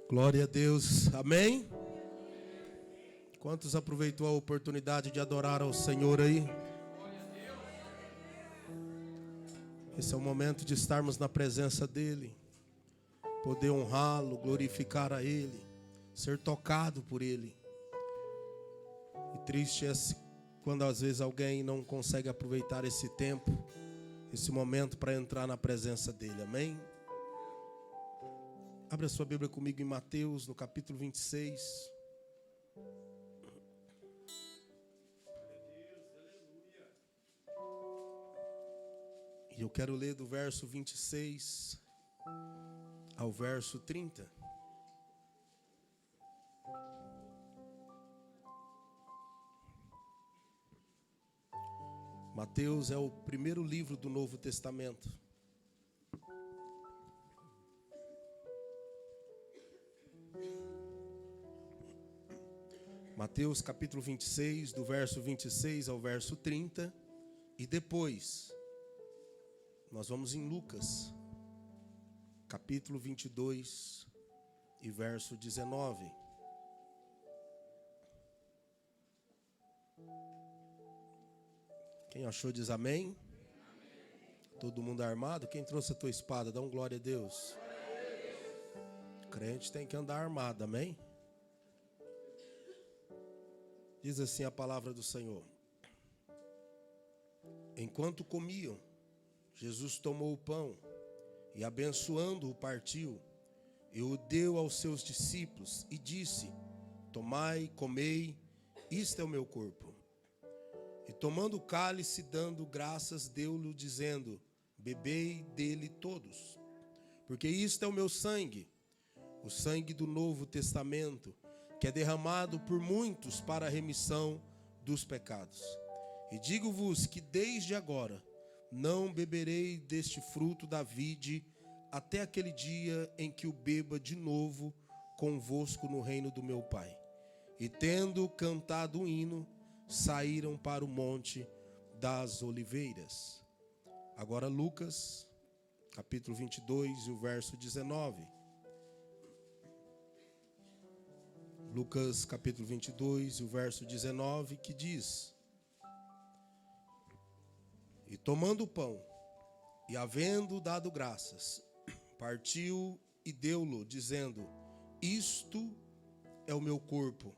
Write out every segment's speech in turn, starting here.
Glória a Deus, amém? Quantos aproveitou a oportunidade de adorar ao Senhor aí? Esse é o momento de estarmos na presença dEle, poder honrá-lo, glorificar a Ele, ser tocado por Ele. E triste é quando às vezes alguém não consegue aproveitar esse tempo, esse momento para entrar na presença dEle, amém? Abra sua Bíblia comigo em Mateus, no capítulo 26. E eu quero ler do verso 26 ao verso 30. Mateus é o primeiro livro do Novo Testamento. Mateus capítulo 26, do verso 26 ao verso 30. E depois, nós vamos em Lucas, capítulo 22 e verso 19. Quem achou diz amém? Todo mundo armado? Quem trouxe a tua espada? Dá um glória a Deus. Crente tem que andar armado, amém? Diz assim a palavra do Senhor. Enquanto comiam, Jesus tomou o pão e, abençoando-o, partiu e o deu aos seus discípulos e disse: tomai, comei, isto é o meu corpo. E tomando o cálice, dando graças, deu-lhe, dizendo: bebei dele todos, porque isto é o meu sangue, o sangue do Novo Testamento, que é derramado por muitos para a remissão dos pecados. E digo-vos que desde agora não beberei deste fruto da vide até aquele dia em que o beba de novo convosco no reino do meu Pai. E tendo cantado um hino, saíram para o monte das oliveiras. Agora Lucas, capítulo 22 e o verso 19. Lucas capítulo 22 e o verso 19, que diz: e tomando o pão, e havendo dado graças, partiu e deu-lo, dizendo: isto é o meu corpo,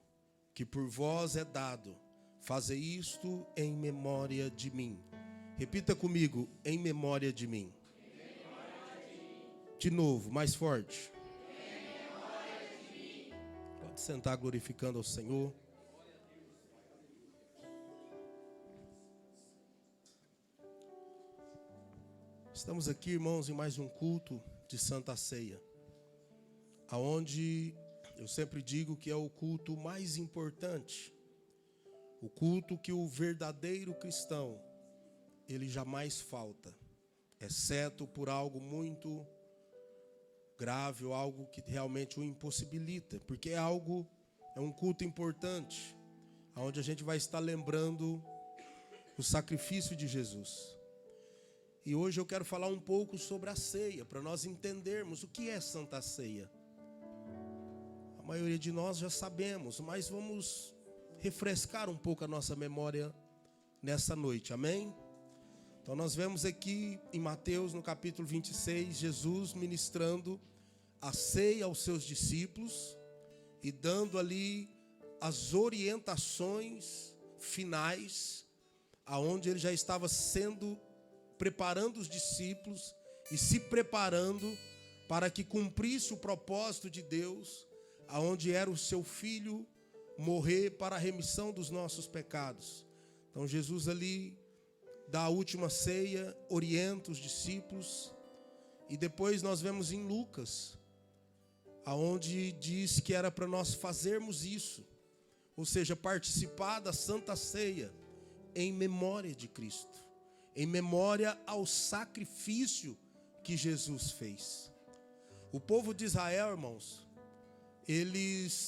que por vós é dado, fazei isto em memória de mim. Repita comigo: em memória de mim. De novo, mais forte. Pode sentar glorificando ao Senhor. Estamos aqui, irmãos, em mais um culto de Santa Ceia, aonde eu sempre digo que é o culto mais importante, o culto que o verdadeiro cristão, ele jamais falta, exceto por algo muito grave ou algo que realmente o impossibilita, porque é um culto importante, onde a gente vai estar lembrando o sacrifício de Jesus. E hoje eu quero falar um pouco sobre a ceia, para nós entendermos o que é Santa Ceia. A maioria de nós já sabemos, mas vamos refrescar um pouco a nossa memória nessa noite, amém? Então nós vemos aqui em Mateus, no capítulo 26, Jesus ministrando a ceia aos seus discípulos e dando ali as orientações finais, aonde ele já estava preparando os discípulos e se preparando para que cumprisse o propósito de Deus, aonde era o seu Filho morrer para a remissão dos nossos pecados. Então Jesus ali da última ceia, orienta os discípulos. E depois nós vemos em Lucas, aonde diz que era para nós fazermos isso, ou seja, participar da Santa Ceia em memória de Cristo, em memória ao sacrifício que Jesus fez. O povo de Israel, irmãos,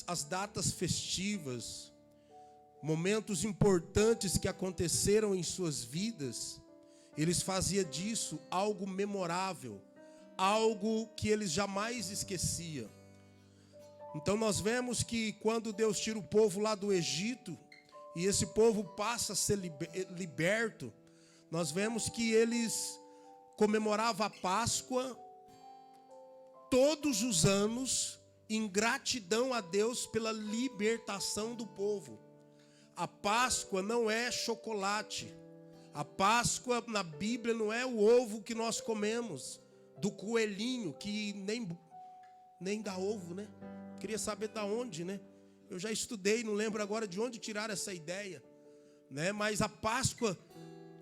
as datas festivas, momentos importantes que aconteceram em suas vidas, eles faziam disso algo memorável, algo que eles jamais esqueciam. Então nós vemos que quando Deus tira o povo lá do Egito, e esse povo passa a ser liberto, nós vemos que eles comemoravam a Páscoa todos os anos, em gratidão a Deus pela libertação do povo. A Páscoa não é chocolate. A Páscoa na Bíblia não é o ovo que nós comemos, do coelhinho, que nem dá ovo, né? Queria saber de onde, né? Eu já estudei, não lembro agora de onde tiraram essa ideia, né? Mas a Páscoa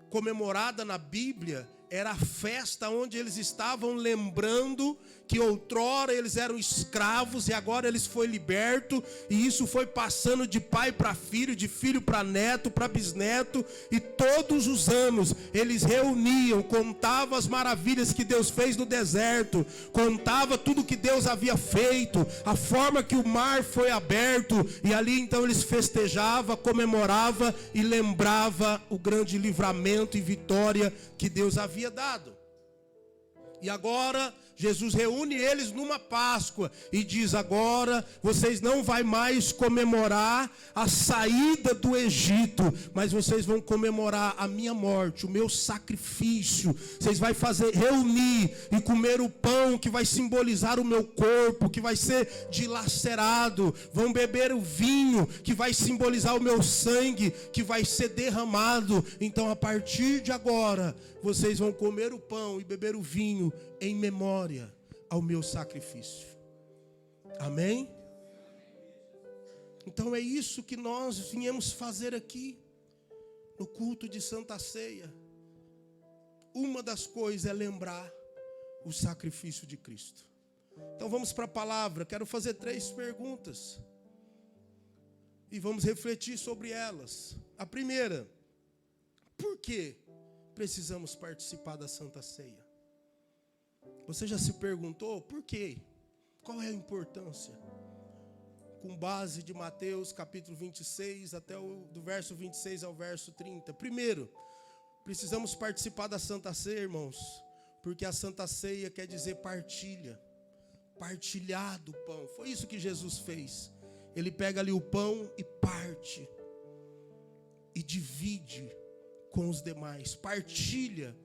comemorada na Bíblia era a festa onde eles estavam lembrando que outrora eles eram escravos e agora eles foram libertos, e isso foi passando de pai para filho, de filho para neto, para bisneto, e todos os anos eles reuniam, contavam as maravilhas que Deus fez no deserto, contava tudo que Deus havia feito, a forma que o mar foi aberto, e ali então eles festejavam, comemoravam e lembravam o grande livramento e vitória que Deus havia dado. E agora Jesus reúne eles numa Páscoa e diz: agora vocês não vão mais comemorar a saída do Egito, mas vocês vão comemorar a minha morte, o meu sacrifício. Vocês vão reunir e comer o pão que vai simbolizar o meu corpo, que vai ser dilacerado. Vão beber o vinho que vai simbolizar o meu sangue, que vai ser derramado. Então, a partir de agora, vocês vão comer o pão e beber o vinho em memória ao meu sacrifício. Amém? Então é isso que nós viemos fazer aqui no culto de Santa Ceia. Uma das coisas é lembrar o sacrifício de Cristo. Então vamos para a palavra. Quero fazer 3 perguntas e vamos refletir sobre elas. A primeira: por que precisamos participar da Santa Ceia? Você já se perguntou por quê? Qual é a importância? Com base de Mateus capítulo 26, do verso 26 ao verso 30. Primeiro, precisamos participar da Santa Ceia, irmãos, porque a Santa Ceia quer dizer partilha. Partilhar do pão. Foi isso que Jesus fez. Ele pega ali o pão e parte. E divide com os demais. Partilha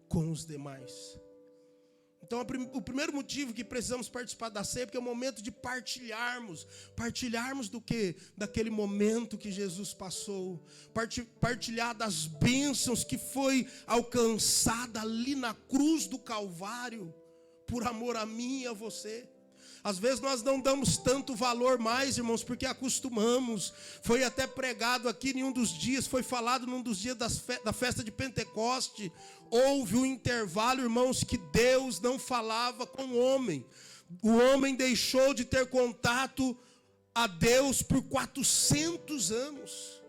com os demais. Então, o primeiro motivo que precisamos participar da ceia é porque é o momento de partilharmos. Partilharmos do quê? Daquele momento que Jesus passou. Partilhar das bênçãos que foi alcançada ali na cruz do Calvário, por amor a mim e a você. Às vezes nós não damos tanto valor mais, irmãos, porque acostumamos. Foi até pregado aqui em um dos dias, foi falado num dos dias da festa de Pentecoste. Houve um intervalo, irmãos, que Deus não falava com o homem. O homem deixou de ter contato a Deus por 400 anos.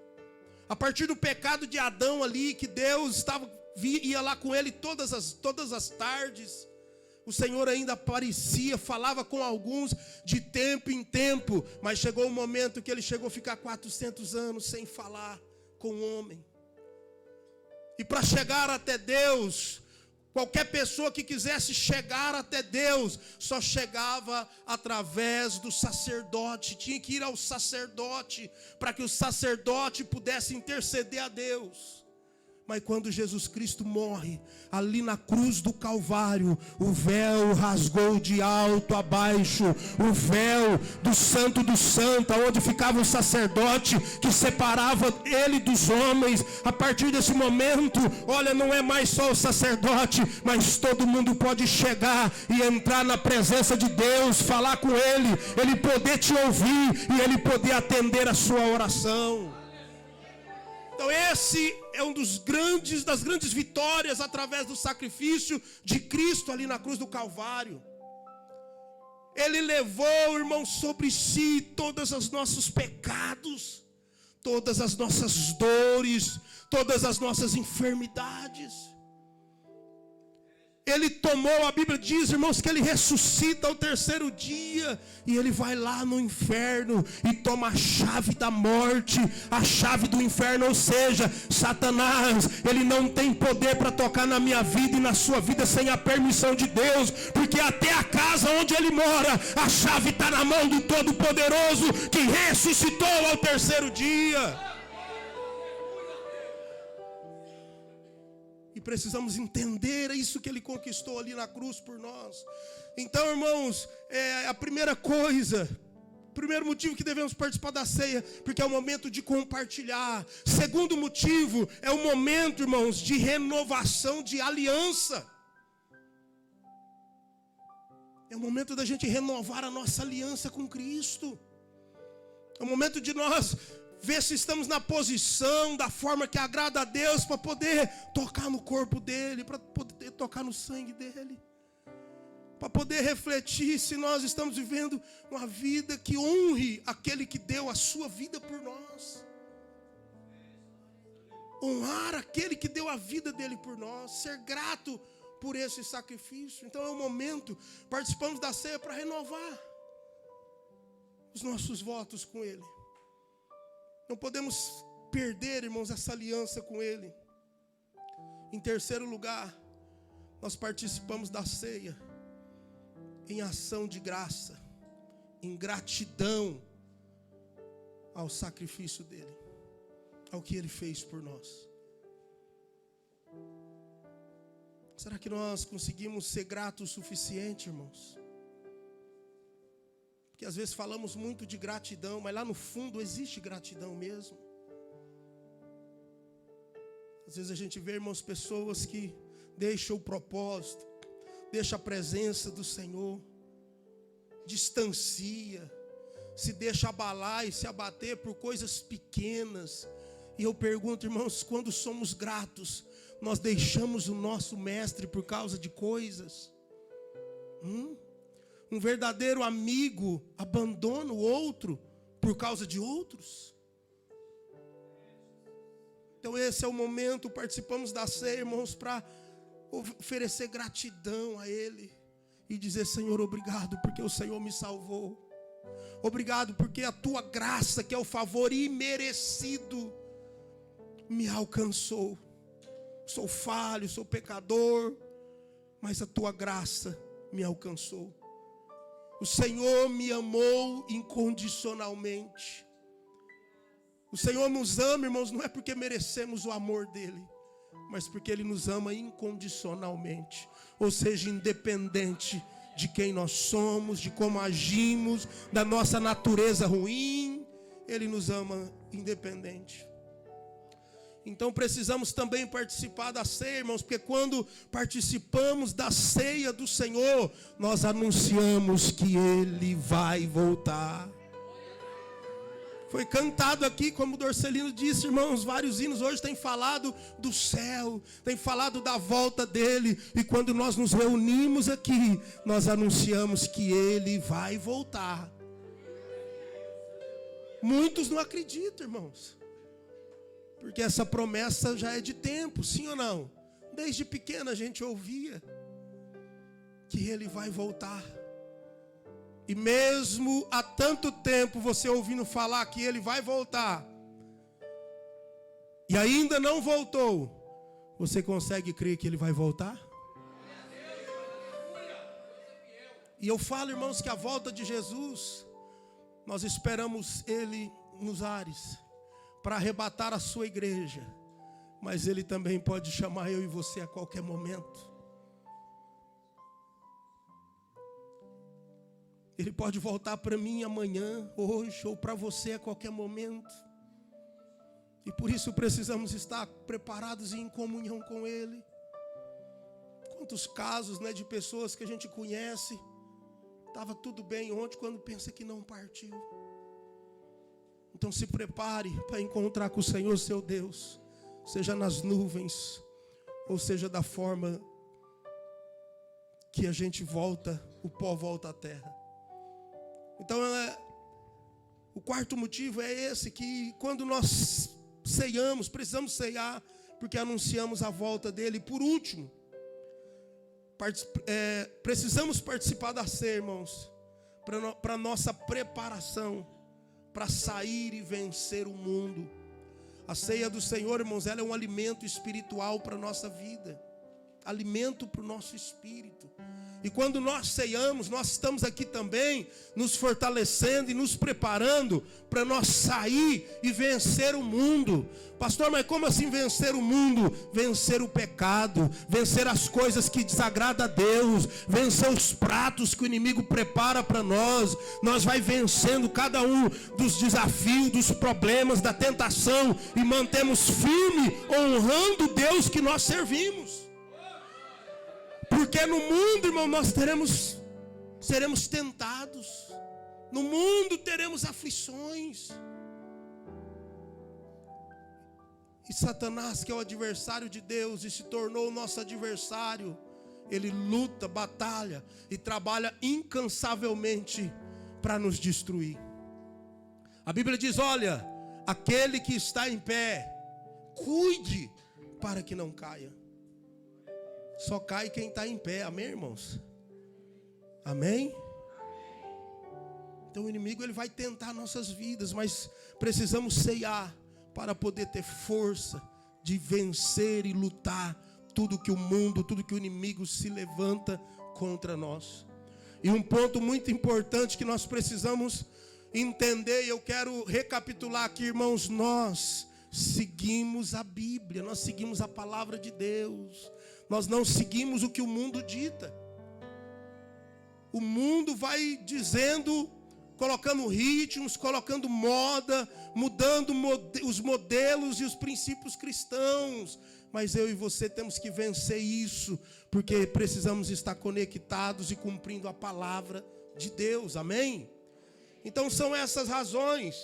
A partir do pecado de Adão ali, que Deus ia lá com ele todas as tardes. O Senhor ainda aparecia, falava com alguns de tempo em tempo, mas chegou um momento que ele chegou a ficar 400 anos sem falar com o homem. E para chegar até Deus, qualquer pessoa que quisesse chegar até Deus, só chegava através do sacerdote. Tinha que ir ao sacerdote, para que o sacerdote pudesse interceder a Deus. Mas quando Jesus Cristo morre, ali na cruz do Calvário, o véu rasgou de alto a baixo, o véu do Santo dos Santos, onde ficava o sacerdote, que separava ele dos homens. A partir desse momento, olha, não é mais só o sacerdote, mas todo mundo pode chegar e entrar na presença de Deus, falar com ele poder te ouvir e ele poder atender a sua oração. Então esse é um das grandes vitórias através do sacrifício de Cristo ali na cruz do Calvário. Ele levou, irmão, sobre si todos os nossos pecados, todas as nossas dores, todas as nossas enfermidades. Ele tomou, a Bíblia diz, irmãos, que ele ressuscita ao 3º dia. E ele vai lá no inferno e toma a chave da morte, a chave do inferno. Ou seja, Satanás, ele não tem poder para tocar na minha vida e na sua vida sem a permissão de Deus. Porque até a casa onde ele mora, a chave está na mão do Todo-Poderoso, que ressuscitou ao terceiro dia. E precisamos entender isso que ele conquistou ali na cruz por nós. Então, irmãos, a primeira coisa, o primeiro motivo que devemos participar da ceia, porque é o momento de compartilhar. Segundo motivo, é o momento, irmãos, de renovação de aliança. É o momento da gente renovar a nossa aliança com Cristo. É o momento de nós ver se estamos na posição, da forma que agrada a Deus, para poder tocar no corpo dele, para poder tocar no sangue dele, para poder refletir se nós estamos vivendo uma vida que honre aquele que deu a sua vida por nós. Honrar aquele que deu a vida dele por nós, ser grato por esse sacrifício. Então é o momento, participamos da ceia para renovar os nossos votos com ele. Não podemos perder, irmãos, essa aliança com ele. Em terceiro lugar, nós participamos da ceia em ação de graça, em gratidão ao sacrifício dele, ao que ele fez por nós. Será que nós conseguimos ser gratos o suficiente, irmãos? Porque às vezes falamos muito de gratidão, mas lá no fundo existe gratidão mesmo. Às vezes a gente vê, irmãos, pessoas que deixam o propósito, deixam a presença do Senhor, distancia, se deixa abalar e se abater por coisas pequenas. E eu pergunto, irmãos, quando somos gratos, nós deixamos o nosso mestre por causa de coisas? Um verdadeiro amigo abandona o outro por causa de outros? Então esse é o momento, participamos da ceia, irmãos, para oferecer gratidão a ele e dizer: Senhor, obrigado porque o Senhor me salvou. Obrigado porque a tua graça, que é o favor imerecido, me alcançou. Sou falho, sou pecador, mas a tua graça me alcançou. O Senhor me amou incondicionalmente. O Senhor nos ama, irmãos, não é porque merecemos o amor dele, mas porque ele nos ama incondicionalmente. Ou seja, independente de quem nós somos, de como agimos, da nossa natureza ruim, ele nos ama independente. Então precisamos também participar da ceia, irmãos, porque quando participamos da ceia do Senhor, nós anunciamos que ele vai voltar. Foi cantado aqui, como o Dorcelino disse, irmãos, vários hinos hoje têm falado do céu, têm falado da volta dele. E quando nós nos reunimos aqui, nós anunciamos que ele vai voltar. Muitos não acreditam, irmãos, porque essa promessa já é de tempo, sim ou não? Desde pequena a gente ouvia que ele vai voltar. E mesmo há tanto tempo você ouvindo falar que ele vai voltar, e ainda não voltou, você consegue crer que ele vai voltar? E eu falo, irmãos, que a volta de Jesus, nós esperamos ele nos ares, para arrebatar a sua igreja, mas ele também pode chamar eu e você a qualquer momento. Ele pode voltar para mim amanhã, hoje, ou para você a qualquer momento. E por isso precisamos estar preparados e em comunhão com ele. Quantos casos, de pessoas que a gente conhece, estava tudo bem ontem, quando pensa que não partiu. Então se prepare para encontrar com o Senhor seu Deus, seja nas nuvens, ou seja da forma que a gente volta, o pó volta à terra. Então o quarto motivo é esse, que quando nós ceiamos, precisamos ceiar, porque anunciamos a volta dele. E por último, precisamos participar da ceia, irmãos, para nossa preparação, para sair e vencer o mundo. A ceia do Senhor, irmãos, ela é um alimento espiritual para a nossa vida, alimento para o nosso espírito. E quando nós ceiamos, nós estamos aqui também nos fortalecendo e nos preparando para nós sair e vencer o mundo. Pastor, mas como assim vencer o mundo? Vencer o pecado, vencer as coisas que desagradam a Deus, vencer os pratos que o inimigo prepara para nós. Nós vai vencendo cada um dos desafios, dos problemas, da tentação e mantemos firme, honrando o Deus que nós servimos. Porque no mundo, irmão, nós seremos tentados. No mundo teremos aflições. E Satanás, que é o adversário de Deus e se tornou o nosso adversário, ele luta, batalha e trabalha incansavelmente para nos destruir. A Bíblia diz, olha, aquele que está em pé, cuide para que não caia. Só cai quem está em pé, amém, irmãos? Amém? Então o inimigo ele vai tentar nossas vidas, mas precisamos ceiar para poder ter força de vencer e lutar tudo que o mundo, tudo que o inimigo se levanta contra nós. E um ponto muito importante que nós precisamos entender, e eu quero recapitular aqui, irmãos, nós seguimos a Bíblia, nós seguimos a palavra de Deus. Nós não seguimos o que o mundo dita. O mundo vai dizendo, colocando ritmos, colocando moda, mudando os modelos e os princípios cristãos. Mas eu e você temos que vencer isso, porque precisamos estar conectados e cumprindo a palavra de Deus. Amém? Então são essas razões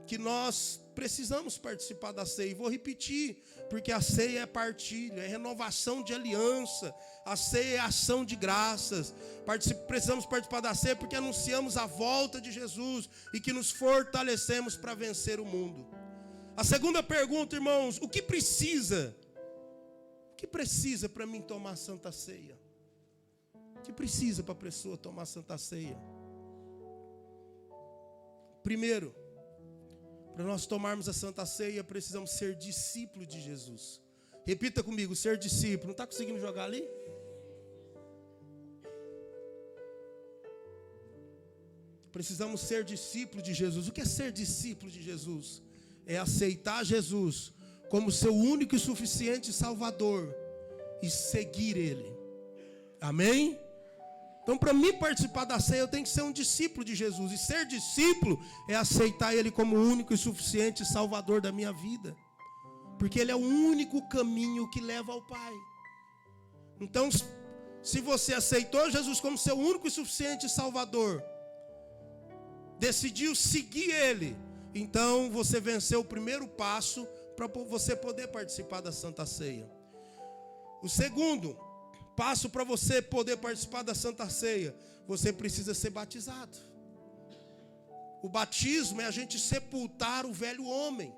que nós precisamos participar da ceia. Vou repetir, porque a ceia é partilha, é renovação de aliança. A ceia é ação de graças. Precisamos participar da ceia porque anunciamos a volta de Jesus e que nos fortalecemos para vencer o mundo. A segunda pergunta, irmãos, o que precisa? O que precisa para mim tomar a Santa Ceia? O que precisa para a pessoa tomar a Santa Ceia? Primeiro, para nós tomarmos a Santa Ceia, precisamos ser discípulos de Jesus. Repita comigo, ser discípulo. Não está conseguindo jogar ali? Precisamos ser discípulos de Jesus. O que é ser discípulo de Jesus? É aceitar Jesus como seu único e suficiente Salvador e seguir Ele. Amém? Então, para mim participar da ceia, eu tenho que ser um discípulo de Jesus. E ser discípulo é aceitar Ele como o único e suficiente Salvador da minha vida. Porque Ele é o único caminho que leva ao Pai. Então, se você aceitou Jesus como seu único e suficiente Salvador, decidiu seguir Ele, então você venceu o primeiro passo para você poder participar da Santa Ceia. O segundo passo para você poder participar da Santa Ceia, você precisa ser batizado. O batismo é a gente sepultar o velho homem.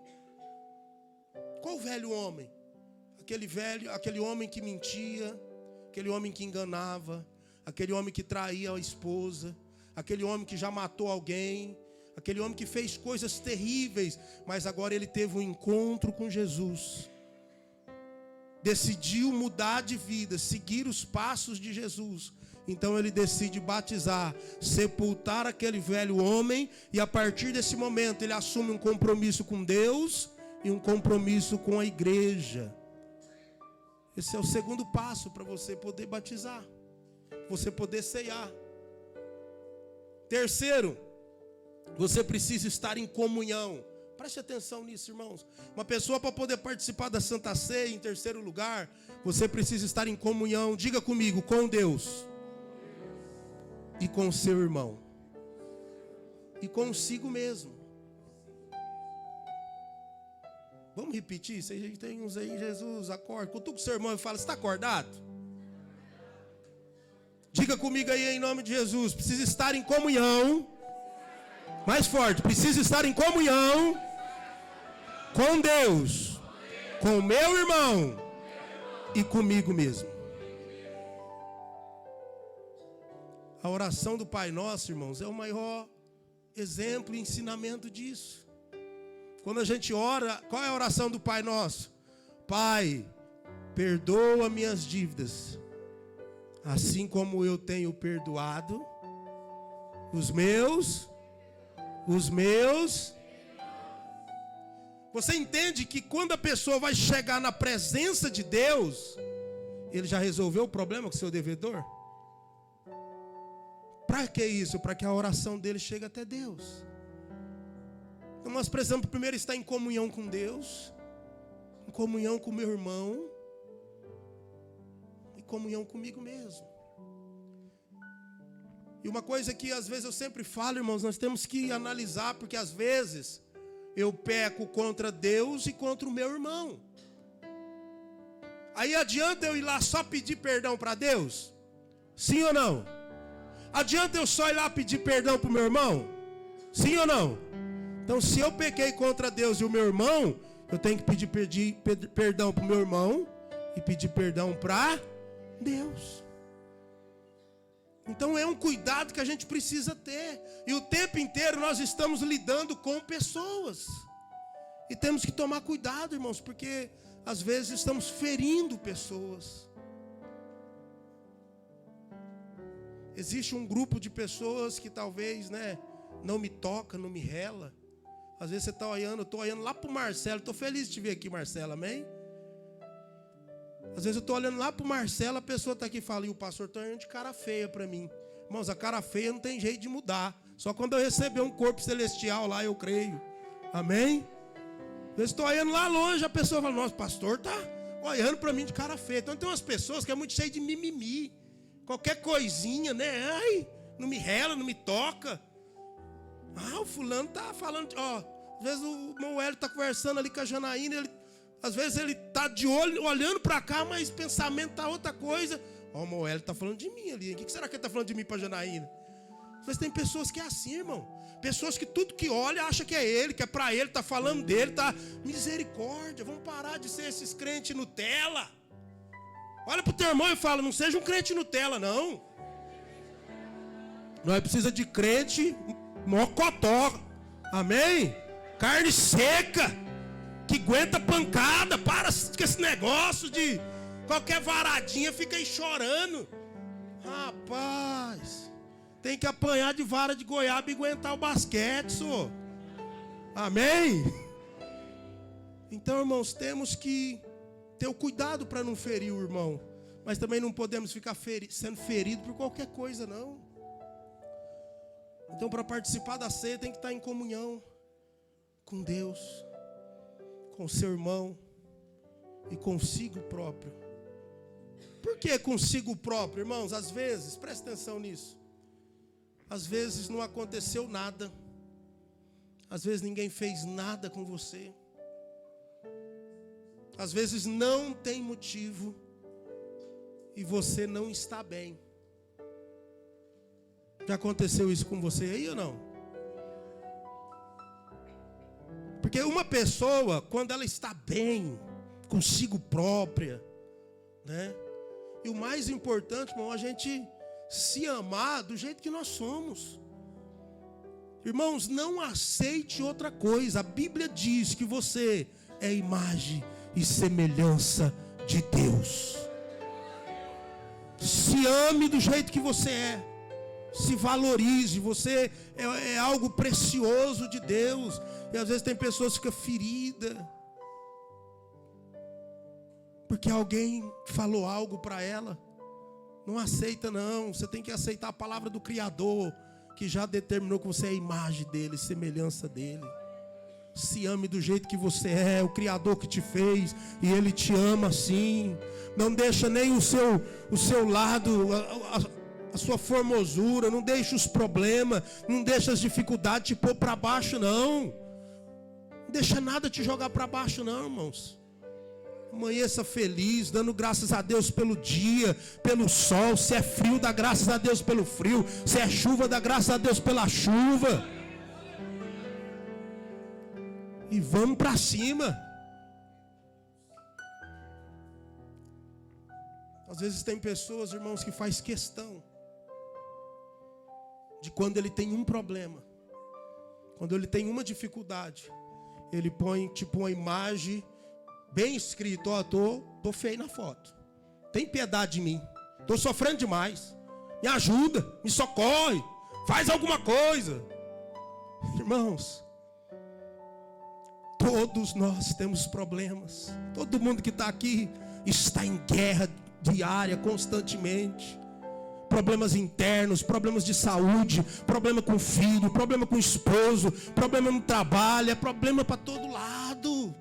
Qual velho homem? Aquele homem que mentia, aquele homem que enganava, aquele homem que traía a esposa, aquele homem que já matou alguém, aquele homem que fez coisas terríveis, mas agora ele teve um encontro com Jesus. Decidiu mudar de vida, seguir os passos de Jesus. Então ele decide batizar, sepultar aquele velho homem, e a partir desse momento ele assume um compromisso com Deus e um compromisso com a igreja. Esse é o segundo passo para você poder batizar, você poder ceiar. Terceiro, você precisa estar em comunhão. Preste atenção nisso, irmãos. Uma pessoa, para poder participar da Santa Ceia, em terceiro lugar, você precisa estar em comunhão, diga comigo, com Deus e com o seu irmão e consigo mesmo. Vamos repetir? Você tem uns aí, Jesus, acorda. Cutuca o seu irmão e fala, você está acordado? Diga comigo aí em nome de Jesus. Precisa estar em comunhão. Mais forte, precisa estar em comunhão com Deus, com o meu irmão e comigo mesmo. A oração do Pai Nosso, irmãos, é o maior exemplo e ensinamento disso. Quando a gente ora, qual é a oração do Pai Nosso? Pai, perdoa minhas dívidas, assim como eu tenho perdoado os meus. Você entende que quando a pessoa vai chegar na presença de Deus, ele já resolveu o problema com o seu devedor? Para que isso? Para que a oração dele chegue até Deus. Então nós precisamos primeiro estar em comunhão com Deus, em comunhão com o meu irmão, em comunhão comigo mesmo. E uma coisa que às vezes eu sempre falo, irmãos, nós temos que analisar, porque às vezes eu peco contra Deus e contra o meu irmão. Aí adianta eu ir lá só pedir perdão para Deus? Sim ou não? Adianta eu só ir lá pedir perdão para o meu irmão? Sim ou não? Então se eu pequei contra Deus e o meu irmão, eu tenho que pedir perdão para o meu irmão e pedir perdão para Deus. Então é um cuidado que a gente precisa ter. E o tempo inteiro nós estamos lidando com pessoas. E temos que tomar cuidado, irmãos, porque às vezes estamos ferindo pessoas. Existe um grupo de pessoas que talvez, não me toca, não me rela. Às vezes você está olhando, eu estou olhando lá para o Marcelo. Estou feliz de te ver aqui, Marcelo, amém? Às vezes eu estou olhando lá para o Marcelo, a pessoa está aqui e fala, e o pastor está olhando de cara feia para mim. Irmãos, a cara feia não tem jeito de mudar. Só quando eu receber um corpo celestial lá, eu creio. Amém? Eu estou olhando lá longe, a pessoa fala, nossa, o pastor está olhando para mim de cara feia. Então tem umas pessoas que é muito cheio de mimimi. Qualquer coisinha, ai, não me rela, não me toca. O fulano está falando, às vezes o irmão Hélio está conversando ali com a Janaína, às vezes ele está de olho, olhando para cá, mas o pensamento está outra coisa. O irmão Hélio está falando de mim ali. O que será que ele está falando de mim para a Janaína? Mas tem pessoas que é assim, irmão. Pessoas que tudo que olha acha que é ele, que é para ele, está falando dele, tá. Misericórdia, vamos parar de ser esses crentes Nutella. Olha para o teu irmão e fala, não seja um crente Nutella, não. Nós precisamos de crente mocotó. Amém? Carne seca, que aguenta pancada. Para com esse negócio de qualquer varadinha fica aí chorando. Rapaz, tem que apanhar de vara de goiaba e aguentar o basquete, senhor. Amém? Então, irmãos, temos que ter o cuidado para não ferir o irmão. Mas também não podemos ficar sendo ferido por qualquer coisa, não. Então, para participar da ceia, tem que estar em comunhão com Deus, com seu irmão e consigo próprio. Por que consigo próprio, irmãos? Às vezes, presta atenção nisso. Às vezes não aconteceu nada. Às vezes ninguém fez nada com você. Às vezes não tem motivo e você não está bem. Já aconteceu isso com você aí ou não? Porque uma pessoa, quando ela está bem, consigo própria, E o mais importante, irmão, a gente se amar do jeito que nós somos. Irmãos, não aceite outra coisa. A Bíblia diz que você é imagem e semelhança de Deus. Se ame do jeito que você é. Se valorize. Você é algo precioso de Deus. E às vezes tem pessoas que ficam feridas porque alguém falou algo para ela. Não aceita não. Você tem que aceitar a palavra do Criador, que já determinou que você é a imagem dele, semelhança dele. Se ame do jeito que você é, o Criador que te fez, e Ele te ama assim. Não deixa nem o seu lado, a sua formosura, não deixa os problemas, não deixa as dificuldades te pôr para baixo, não. Não deixa nada te jogar para baixo, não, irmãos. Amanheça feliz, dando graças a Deus pelo dia, pelo sol. Se é frio, dá graças a Deus pelo frio. Se é chuva, dá graças a Deus pela chuva. E vamos para cima. Às vezes tem pessoas, irmãos, que faz questão de quando ele tem um problema, quando ele tem uma dificuldade, ele põe tipo uma imagem bem escrito, tô feio na foto. Tem piedade de mim. Estou sofrendo demais. Me ajuda, me socorre, faz alguma coisa. Irmãos, todos nós temos problemas. Todo mundo que está aqui está em guerra diária, constantemente. Problemas internos, problemas de saúde, problema com o filho, problema com o esposo, problema no trabalho, é problema para todo lado.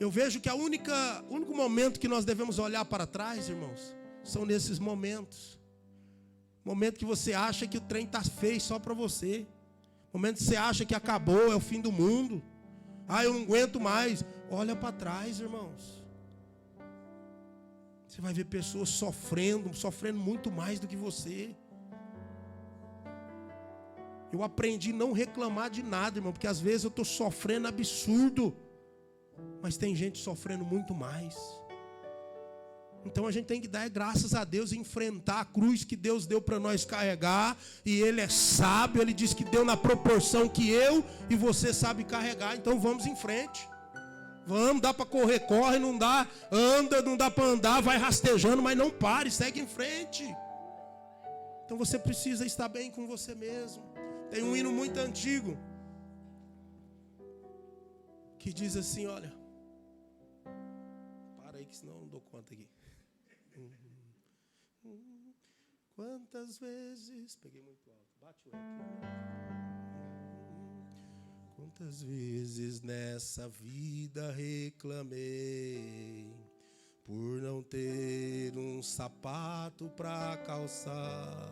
Eu vejo que o único momento que nós devemos olhar para trás, irmãos, são nesses momentos. Momento que você acha que o trem está feio só para você. Momento que você acha que acabou, é o fim do mundo. Eu não aguento mais. Olha para trás, irmãos. Você vai ver pessoas sofrendo muito mais do que você. Eu aprendi a não reclamar de nada, irmão, porque às vezes eu estou sofrendo absurdo. Mas tem gente sofrendo muito mais. Então a gente tem que dar graças a Deus e enfrentar a cruz que Deus deu para nós carregar. E Ele é sábio, Ele diz que deu na proporção que eu e você sabe carregar. Então vamos em frente. Vamos, dá para correr, corre, não dá, anda, não dá para andar, vai rastejando, mas não pare, segue em frente. Então você precisa estar bem com você mesmo. Tem um hino muito antigo que diz assim, olha, para aí que senão eu não dou conta aqui. Quantas vezes, peguei muito alto, bate o aqui. Quantas vezes nessa vida reclamei por não ter um sapato para calçar.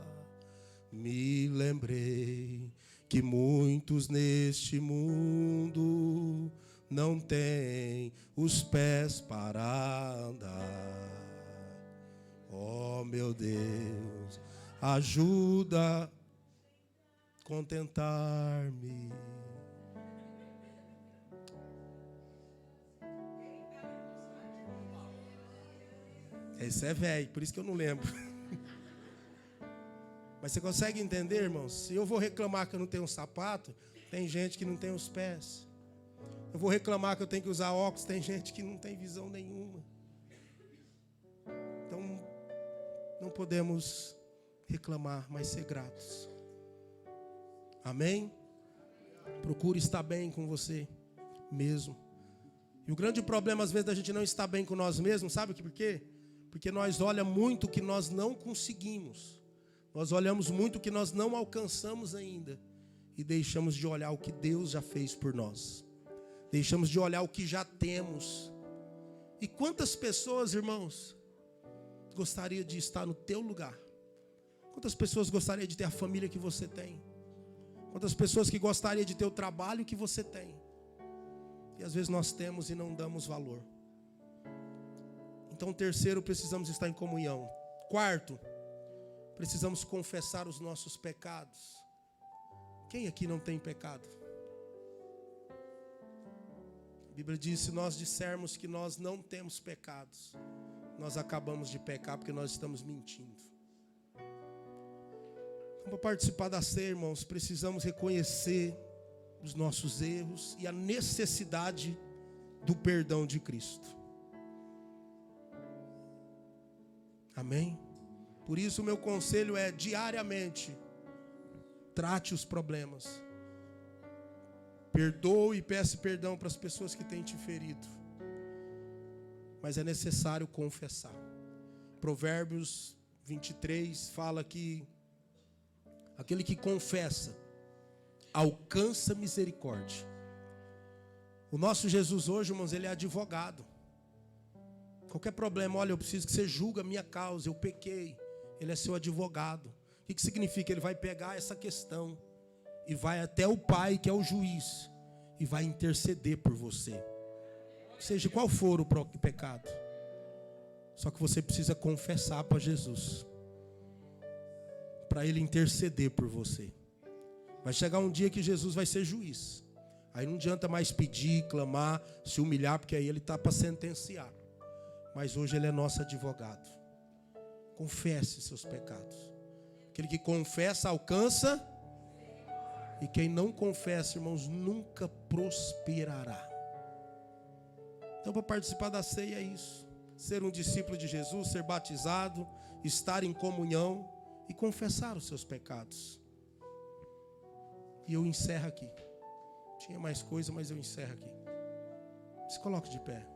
Me lembrei que muitos neste mundo não têm os pés para andar. Oh, meu Deus, ajuda a contentar-me. Esse é velho, por isso que eu não lembro. Mas você consegue entender, irmãos? Se eu vou reclamar que eu não tenho um sapato, tem gente que não tem os pés. Eu vou reclamar que eu tenho que usar óculos, tem gente que não tem visão nenhuma. Então, não podemos reclamar, mas ser gratos. Amém? Procure estar bem com você mesmo. E o grande problema, às vezes, da gente não estar bem com nós mesmos, sabe por quê? Porque nós olhamos muito o que nós não conseguimos. Nós olhamos muito o que nós não alcançamos ainda. E deixamos de olhar o que Deus já fez por nós. Deixamos de olhar o que já temos. E quantas pessoas, irmãos, gostaria de estar no teu lugar? Quantas pessoas gostariam de ter a família que você tem? Quantas pessoas que gostariam de ter o trabalho que você tem? E às vezes nós temos e não damos valor. Então, terceiro, precisamos estar em comunhão. Quarto, precisamos confessar os nossos pecados. Quem aqui não tem pecado? A Bíblia diz, se nós dissermos que nós não temos pecados, nós acabamos de pecar porque nós estamos mentindo. Então, para participar da ceia, irmãos, precisamos reconhecer os nossos erros e a necessidade do perdão de Cristo. Amém? Por isso o meu conselho é, diariamente, trate os problemas. Perdoe e peça perdão para as pessoas que têm te ferido. Mas é necessário confessar. Provérbios 23 fala que aquele que confessa alcança misericórdia. O nosso Jesus hoje, irmãos, ele é advogado. Qualquer problema, olha, eu preciso que você julgue a minha causa, eu pequei. Ele é seu advogado. O que significa? Ele vai pegar essa questão e vai até o Pai, que é o juiz, e vai interceder por você. Seja qual for o pecado. Só que você precisa confessar para Jesus, para Ele interceder por você. Vai chegar um dia que Jesus vai ser juiz. Aí não adianta mais pedir, clamar, se humilhar, porque aí Ele está para sentenciar. Mas hoje Ele é nosso advogado. Confesse seus pecados. Aquele que confessa, alcança. E quem não confessa, irmãos, nunca prosperará. Então, para participar da ceia é isso. ser um discípulo de Jesus, ser batizado, estar em comunhão e confessar os seus pecados. E eu encerro aqui. Tinha mais coisa, mas eu encerro aqui. Se coloque de pé.